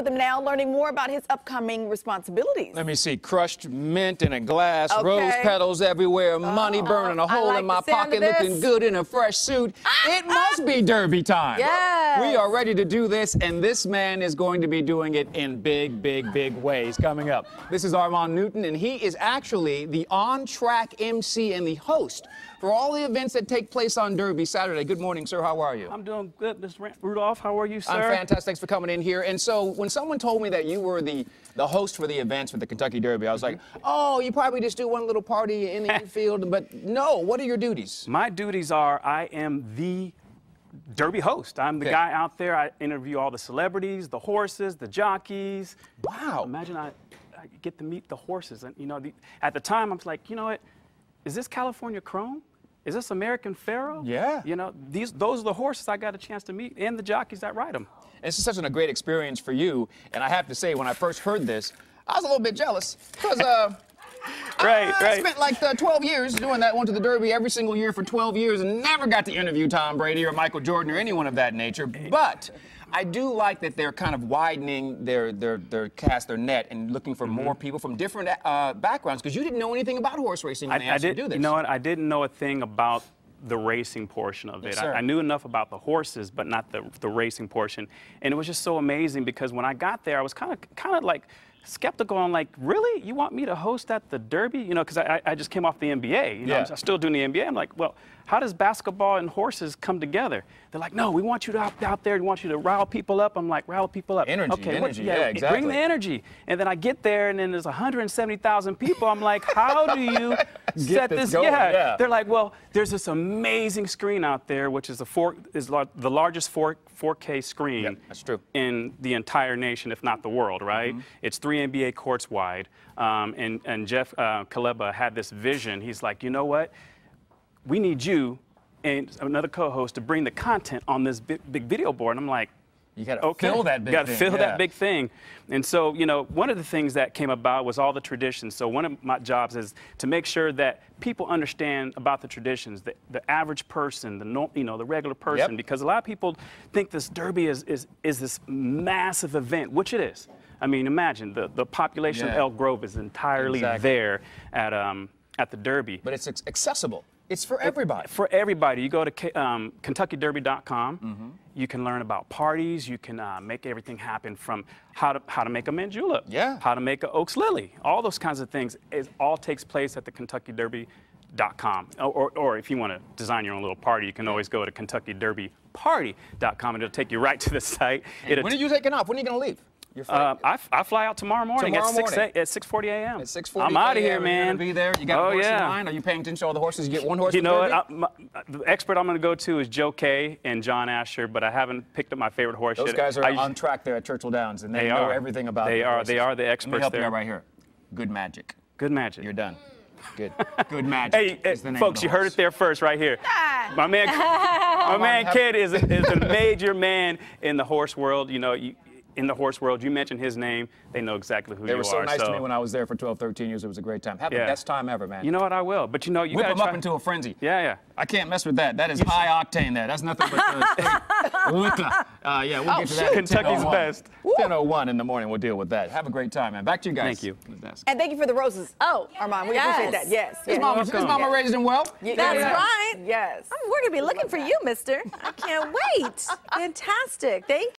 with him now, learning more about his upcoming responsibilities. Let me see. Crushed mint in a glass, rose petals everywhere, money burning a hole in my pocket, looking good in a fresh suit. It must be Derby time. Yes. We are ready to do this, and this man is going to be doing it in big, big, big ways coming up. This is Armand Newton, and he is actually the on-track MC and the host for all the events that take place on Derby Saturday. Good morning, sir. How are you? I'm doing good, Mr. Rudolph. How are you, sir? I'm fantastic. Thanks for coming in here. And so when someone told me that you were the host for the events for the Kentucky Derby, I was like, oh, you probably just do one little party in the infield. But no, what are your duties? My duties are I am the Derby host. I'm the guy out there. I interview all the celebrities, the horses, the jockeys. Wow. Imagine I get to meet the horses. And, you know, at the time, I was like, you know what? Is this California Chrome? Is this American Pharaoh? Yeah. You know, those are the horses I got a chance to meet and the jockeys that ride them. This is such a great experience for you. And I have to say, when I first heard this, I was a little bit jealous because I spent like 12 years doing that, went to the Derby every single year for 12 years and never got to interview Tom Brady or Michael Jordan or anyone of that nature. But I do like that they're kind of widening their net and looking for more people from different backgrounds, because you didn't know anything about horse racing when they asked you to do this. You know what? I didn't know a thing about the racing portion of it. I knew enough about the horses, but not the racing portion. And it was just so amazing because when I got there, I was kind of like skeptical. I'm like, really? You want me to host at the Derby? You know, because I just came off the NBA. You know, I'm still doing the NBA. I'm like, well, how does basketball and horses come together? They're like, no, we want you to out there. We want you to rile people up. I'm like, rile people up. Energy, okay, energy. Yeah, exactly. Bring the energy. And then I get there, and then there's 170,000 people. I'm like, how do you set this going? Yeah. They're like, well, there's this amazing screen out there, which is the largest 4K screen that's true. in the entire nation, if not the world, right? It's 3 NBA courts wide. And Jeff Kaleba had this vision. He's like, you know what? We need you and another co-host to bring the content on this big video board. And I'm like, you got to fill that big thing. You got to fill that big thing. And so, you know, one of the things that came about was all the traditions. So one of my jobs is to make sure that people understand about the traditions, the average person, the regular person, because a lot of people think this Derby is this massive event, which it is. I mean, imagine the population of Elk Grove is entirely there at the Derby. But it's accessible. It's for everybody. For everybody. You go to KentuckyDerby.com. You can learn about parties. You can make everything happen, from how to make a mandula, how to make an Oaks Lily, all those kinds of things. It all takes place at the KentuckyDerby.com. Or if you want to design your own little party, you can always go to KentuckyDerbyParty.com, and it'll take you right to the site. When are you taking off? When are you going to leave? I fly out tomorrow morning at 6:40 a.m. At 6:40 I'm out of here, You're man. gonna be there. You got a horse in line? Are you paying attention to all the horses? You get one horse. You know what? The expert I'm going to go to is Joe Kay and John Asher, but I haven't picked up my favorite horse yet. Those guys are on track there at Churchill Downs, and they know everything about it. They are the experts. Let me help there. you out right here. Good magic. Good magic. You're done. Good. Good magic. Hey, folks, you heard it there first, right here. My man Kid is a major man in the horse world. You know, in the horse world, you mentioned his name, they know exactly who you are. They were so nice to me when I was there for 12, 13 years. It was a great time. Have the best time ever, man. You know what? I will. But you know, you whip gotta them up into a frenzy. Yeah. I can't mess with that. That is high octane there. That's nothing but liquor. Yeah, we'll get to that. Kentucky's best. 10:01 in the morning, we'll deal with that. Have a great time, man. Back to you guys. Thank you. And thank you for the roses. Oh, Armand, we appreciate that. Yes. His mama raised him well. That's right. Yes. We're going to be looking for you, mister. I can't wait. Fantastic. Thank you.